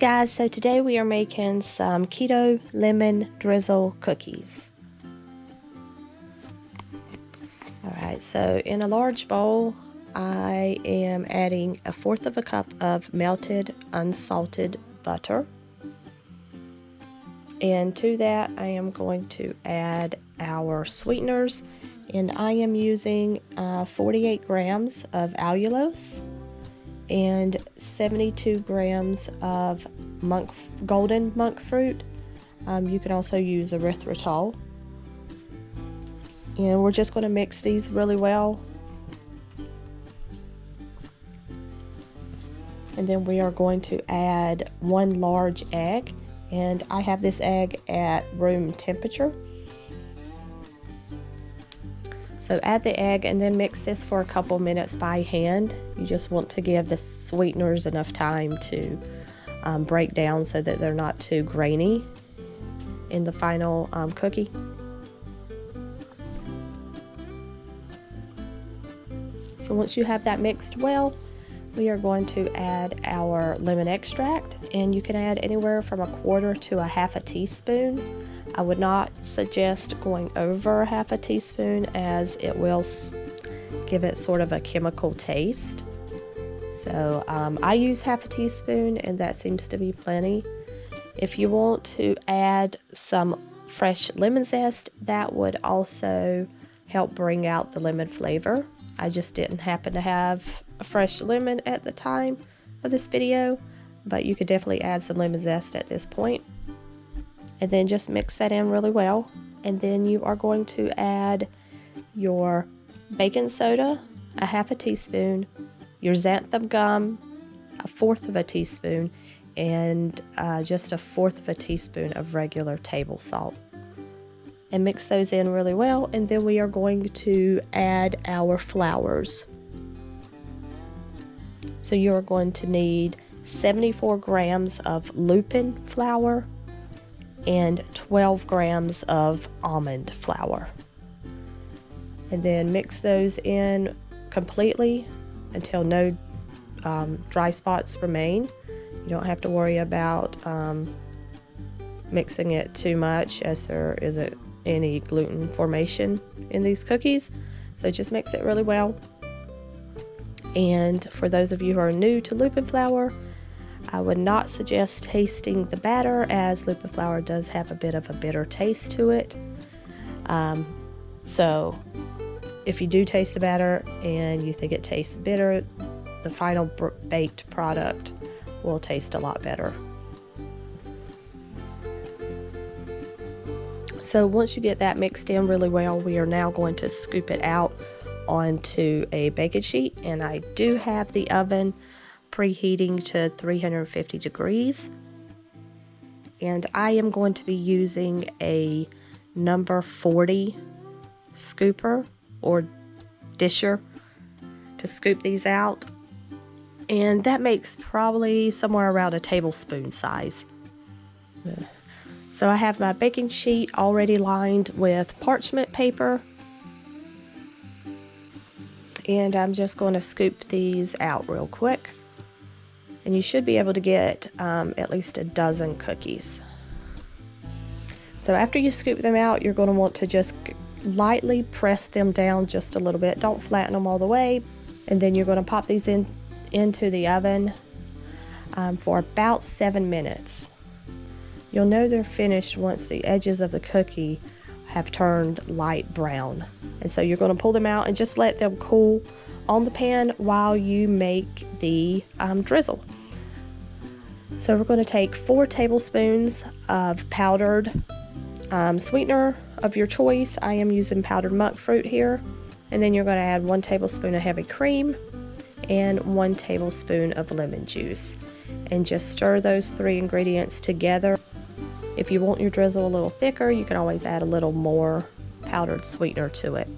guys, so today we are making some Keto Lemon Drizzle Cookies. Alright, so in a large bowl I am adding 1/4 cup of melted unsalted butter. And to that I am going to add our sweeteners, and I am using 48 grams of allulose and 72 grams of golden monk fruit. You can also use erythritol. And we're just going to mix these really well. And then we are going to add 1 large egg, and I have this egg at room temperature. So add the egg and then mix this for a couple minutes by hand. You just want to give the sweeteners enough time to break down so that they're not too grainy in the final cookie. So once you have that mixed well, we are going to add our lemon extract, and you can add anywhere from 1/4 to 1/2 teaspoon. I would not suggest going over 1/2 teaspoon, as it will give it sort of a chemical taste. So I use 1/2 teaspoon, and that seems to be plenty. If you want to add some fresh lemon zest, that would also help bring out the lemon flavor. I just didn't happen to have a fresh lemon at the time of this video, but you could definitely add some lemon zest at this point. And then just mix that in really well. And then you are going to add your baking soda, 1/2 teaspoon, your xanthan gum, 1/4 teaspoon, and just 1/4 teaspoon of regular table salt. And mix those in really well. And then we are going to add our flours. So you are going to need 74 grams of Lupin flour and 12 grams of almond flour. And then mix those in completely until no dry spots remain. You don't have to worry about mixing it too much, as there isn't any gluten formation in these cookies. So just mix it really well. And for those of you who are new to Lupin flour, I would not suggest tasting the batter, as Lupin flour does have a bit of a bitter taste to it. So if you do taste the batter and you think it tastes bitter, the final baked product will taste a lot better. So once you get that mixed in really well, we are now going to scoop it out onto a baking sheet, and I do have the oven preheating to 350 degrees, and I am going to be using a number 40 scooper or disher to scoop these out, and that makes probably somewhere around a tablespoon size. So I have my baking sheet already lined with parchment paper, and I'm just going to scoop these out real quick. And you should be able to get at least a dozen cookies. So after you scoop them out, you're going to want to just lightly press them down just a little bit. Don't flatten them all the way. And then you're going to pop these into the oven for about 7 minutes. You'll know they're finished once the edges of the cookie have turned light brown. And so you're going to pull them out and just let them cool on the pan while you make the drizzle. So we're going to take 4 tablespoons of powdered sweetener of your choice. I am using powdered monk fruit here. And then you're going to add 1 tablespoon of heavy cream and 1 tablespoon of lemon juice. And just stir those 3 ingredients together. If you want your drizzle a little thicker, you can always add a little more powdered sweetener to it.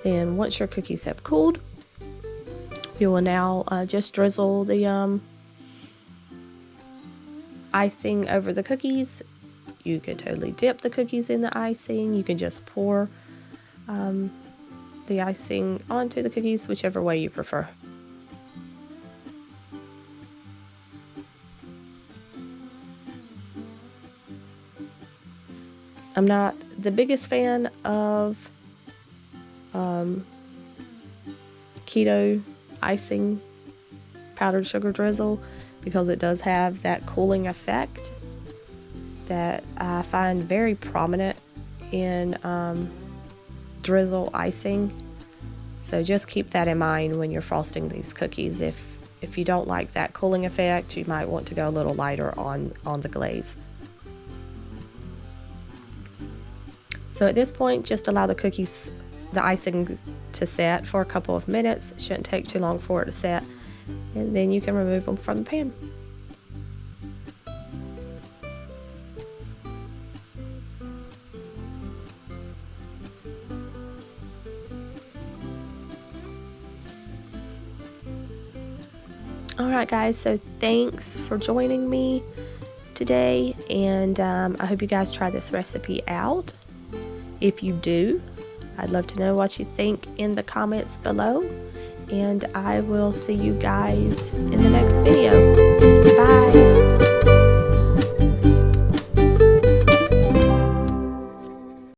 Then once your cookies have cooled, you will now just drizzle the icing over the cookies You could totally dip the cookies in the icing. You can just pour the icing onto the cookies, whichever way you prefer. I'm not the biggest fan of keto icing powdered sugar drizzle because it does have that cooling effect that I find very prominent in drizzle icing. So just keep that in mind when you're frosting these cookies. If you don't like that cooling effect, you might want to go a little lighter on the glaze. So at this point, just allow the icing to set for a couple of minutes. It shouldn't take too long for it to set, and then you can remove them from the pan. Alright guys, so thanks for joining me today, and I hope you guys try this recipe out. If you do, I'd love to know what you think in the comments below, and I will see you guys in the next video. Bye!